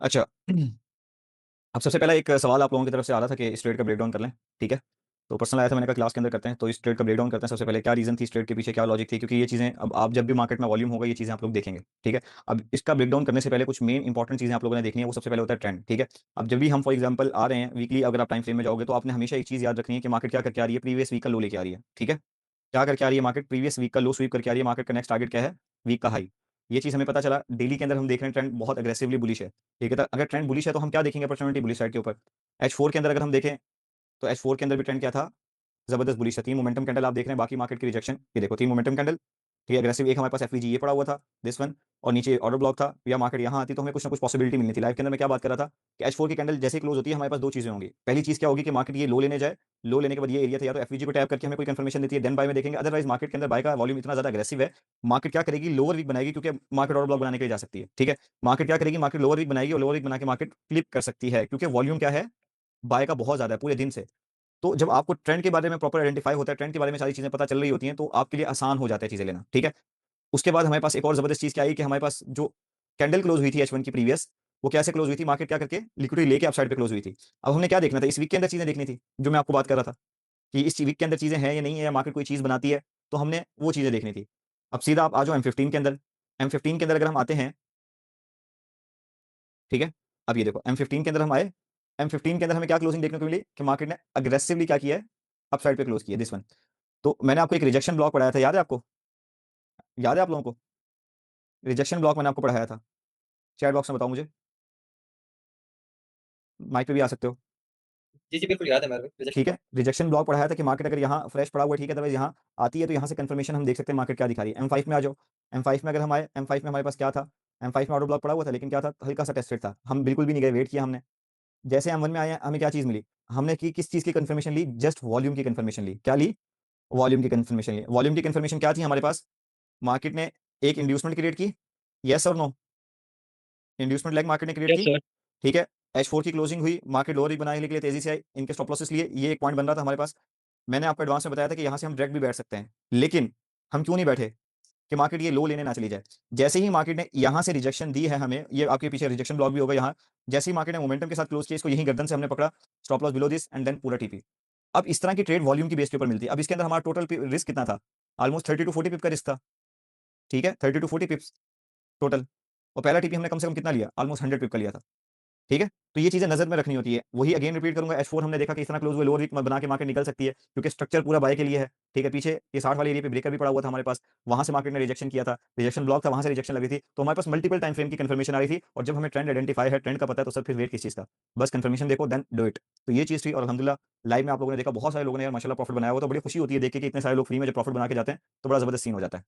अच्छा। अब सबसे पहला एक सवाल आप लोगों की तरफ से आ रहा था कि इस ट्रेड का ब्रेकडाउन कर लें। ठीक है। तो पर्सनल आया था, मैंने कहा क्लास के अंदर करते हैं। तो इस ट्रेड का ब्रेकडाउन करते हैं। सबसे पहले क्या रीजन थी इस ट्रेड के पीछे, क्या लॉजिक थी, क्योंकि ये चीजें अब आप जब भी मार्केट में वॉल्यूम होगा ये चीजें आप लोग देखेंगे। ठीक है। अब इसका ब्रेकडाउन करने से पहले कुछ मेन इंपॉर्टेंट चीजें आप लोगों ने देखनी है। वो सबसे पहले होता है ट्रेंड। ठीक है। अब जब भी हम फॉर एग्जाम्पल आ रहे हैं वीकली, अगर आप टाइम फ्रेम में जाओगे तो आपने हमेशा एक चीज याद रखनी है कि मार्केट क्या करके आ रही है, प्रीवियस वीक का लो लेके आ रही है। ठीक है। क्या करके आ रही है मार्केट, प्रीवियस वीक का लो स्वीप करके आ रही है। मार्केट का नेक्स्ट टारगेट क्या है, वीक का हाई। ये चीज हमें पता चला। डेली के अंदर हम देख रहे हैं ट्रेंड बहुत अग्रेसिवली बुलिश है। ठीक है। तो अगर ट्रेंड बुलिश है तो हम क्या देखेंगे, अपॉर्चुनिटी बुलिश साइड के ऊपर। H4 के अंदर अगर हम देखें तो H4 के अंदर भी ट्रेंड क्या था, जबरदस्त बुलिश था। 3 मोमेंटम कैंडल आप देख रहे हैं, बाकी मार्केट की रिजेक्शन ये देखो, 3 मोमेंटम कैंडल। ठीक है, अग्रेसिव एक हमारे पास एफवीजी ये पड़ा हुआ था, दिस वन। और नीचे ऑर्डर ब्लॉक था, या मार्केट यहाँ आती तो हमें कुछ ना कुछ पॉसिबिलिटी मिलनी थी। लाइव के अंदर मैं क्या बात कर रहा था कि H4 की कैंडल जैसे क्लोज होती है हमारे पास दो चीजें होंगी। पहली चीज क्या होगी कि मार्केट ये लो लेने जाए, लो लेने के बाद ये एरिया था, या तो एफवीजी को टैप करके हमें कोई कंफर्मेशन देती है, देन बाय में देखेंगे। अदरवाइज मार्केट के अंदर बाय का वॉल्यूम इतना ज्यादा अग्रेसिव है, मार्केट क्या करेगी, लोअर वीक बनाएगी, क्योंकि मार्केट ऑर्डर ब्लॉक बनाने के लिए जा सकती है। ठीक है। मार्केट क्या करेगी, मार्केट लोअर वीक बनाएगी, और लोअर वीक बना के मार्केट फ्लिप कर सकती है, क्योंकि वॉल्यूम क्या है, बाय का बहुत ज्यादा है पूरे दिन से। तो जब आपको ट्रेंड के बारे में प्रॉपर आइडेंटिफाई होता है, ट्रेंड के बारे में सारी चीजें पता चल रही होती हैं, तो आपके लिए आसान हो जाता है चीजें लेना। ठीक है। उसके बाद हमारे पास एक और जबरदस्त चीज क्या आई कि हमारे पास जो कैंडल क्लोज हुई थी H1 की प्रीवियस, वो कैसे क्लोज हुई थी, मार्केट क्या करके लिक्विडिटी लेके अपसाइड पे क्लोज हुई थी। अब हमने क्या देखना था, इस वीक के अंदर चीजें देखनी थी, जो मैं आपको बात कर रहा था कि इस वीक के अंदर चीजें हैं या नहीं है, या मार्केट कोई चीज बनाती है, तो हमने वो चीजें देखनी थी। अब सीधा आप आ जाओ M15 के अंदर। M15 के अंदर अगर हम आते हैं, ठीक है। अब ये देखो M15 के अंदर हम आए, M15 के अंदर हमें क्या क्लोजिंग देखने को मिली कि मार्केट ने अग्रेसिवली क्या किया है, अपसाइड पे क्लोज किया, दिस वन। तो मैंने आपको एक रिजेक्शन ब्लॉक पढ़ाया था, याद है आपको, याद है आप लोगों को, रिजेक्शन ब्लॉक मैंने आपको पढ़ाया था। चैट बॉक्स में बताओ मुझे, माइक पे भी आ सकते हो। जी जी बिल्कुल याद है मेरे को रिजेक्शन ठीक है, ब्लॉक। रिजेक्शन ब्लॉक पढ़ाया था कि मार्केट अगर यहाँ फ्रेश पड़ा हुआ है, ठीक है, अदरवाइज यहाँ आती है तो यहाँ से कंफर्मेशन हम देख सकते हैं मार्केट क्या दिखा रही है। M5 में आ जाओ। M5 में अगर हम आए, M5 में हमारे पास क्या था, M5 में ऑर्डर ब्लॉक पड़ा हुआ था, लेकिन क्या था, हल्का सा टेस्टेड था, हम बिल्कुल भी नहीं गए, वेट किया हमने। जैसे M1 में आए, हमें क्या चीज मिली, हमने की किस चीज की कंफर्मेशन ली, जस्ट वॉल्यूम की कंफर्मेशन ली। क्या ली, वॉल्यूम की कंफर्मेशन ली। वॉल्यूम की कंफर्मेशन क्या थी हमारे पास, मार्केट ने एक इंड्यूसमेंट क्रिएट की, यस और नो, इंड्यूसमेंट लैग मार्केट ने क्रिएट यस की। सर। ठीक है। H4 की क्लोजिंग हुई, मार्केट लोअर बनाने के लिए तेजी से आई, इनके स्टॉप लॉसेस लिए, ये एक पॉइंट बन रहा था हमारे पास। मैंने आपको एडवांस में बताया था कि यहां से हम डायरेक्ट भी बैठ सकते हैं, लेकिन हम क्यों नहीं बैठे, कि मार्केट ये लो लेने ना चली जाए। जैसे ही मार्केट ने यहां से रिजेक्शन दी है हमें, ये आपके पीछे रिजेक्शन ब्लॉक भी होगा यहाँ, जैसे ही मार्केट ने मोमेंटम के साथ क्लोज किया, इसको यही गर्दन से हमने पकड़ा, stop loss below this and then पूरा टीपी। अब इस तरह की ट्रेड वॉल्यूम की बेस के ऊपर मिलती है। अब इसके अंदर हमारा टोटल रिस्क कितना था, ऑलमोस्ट 30 to 40 पिप का रिस्क था। ठीक है, 30 to 40 पिप्स टोटल। और पहला टीपी हमने कम से कम कितना लिया, ऑलमोस्ट 100 पिप का लिया था। ठीक है। तो ये चीजें नजर में रखनी होती है। वही अगेन रिपीट करूंगा, H4 हमने देखा कि इस तरह क्लोज हुए, लोअर वीक बना के मार्केट निकल सकती है, क्योंकि स्ट्रक्चर पूरा बाय के लिए है। ठीक है। पीछे ये 60 वाले एरिया पे ब्रेकर भी पड़ा हुआ था हमारे पास, वहां से मार्केट ने रिजेक्शन किया था, रिजेक्शन ब्लॉक था, वहां से रिजेक्शन लगी थी, तो हमारे पास मल्टीपल टाइम फ्रेम की कंफर्मेशन आ रही थी। और जब हमें ट्रेंड आइडेंटिफाई है, ट्रेंड का पता है, तो सर फिर वेट किस चीज का, बस कंफर्मेशन देखो देन डू इट। तो ये चीज थी, और अलहमदिल्ला लाइव में आप लोगों ने देखा बहुत सारे लोगों ने यार माशाल्लाह प्रॉफिट बनाया हुआ, तो बड़ी खुशी होती है देख के कि इतने सारे लोग फ्री में जब प्रॉफिट बना के जाते हैं तो बड़ा जबरदस्त सीन हो जाता है।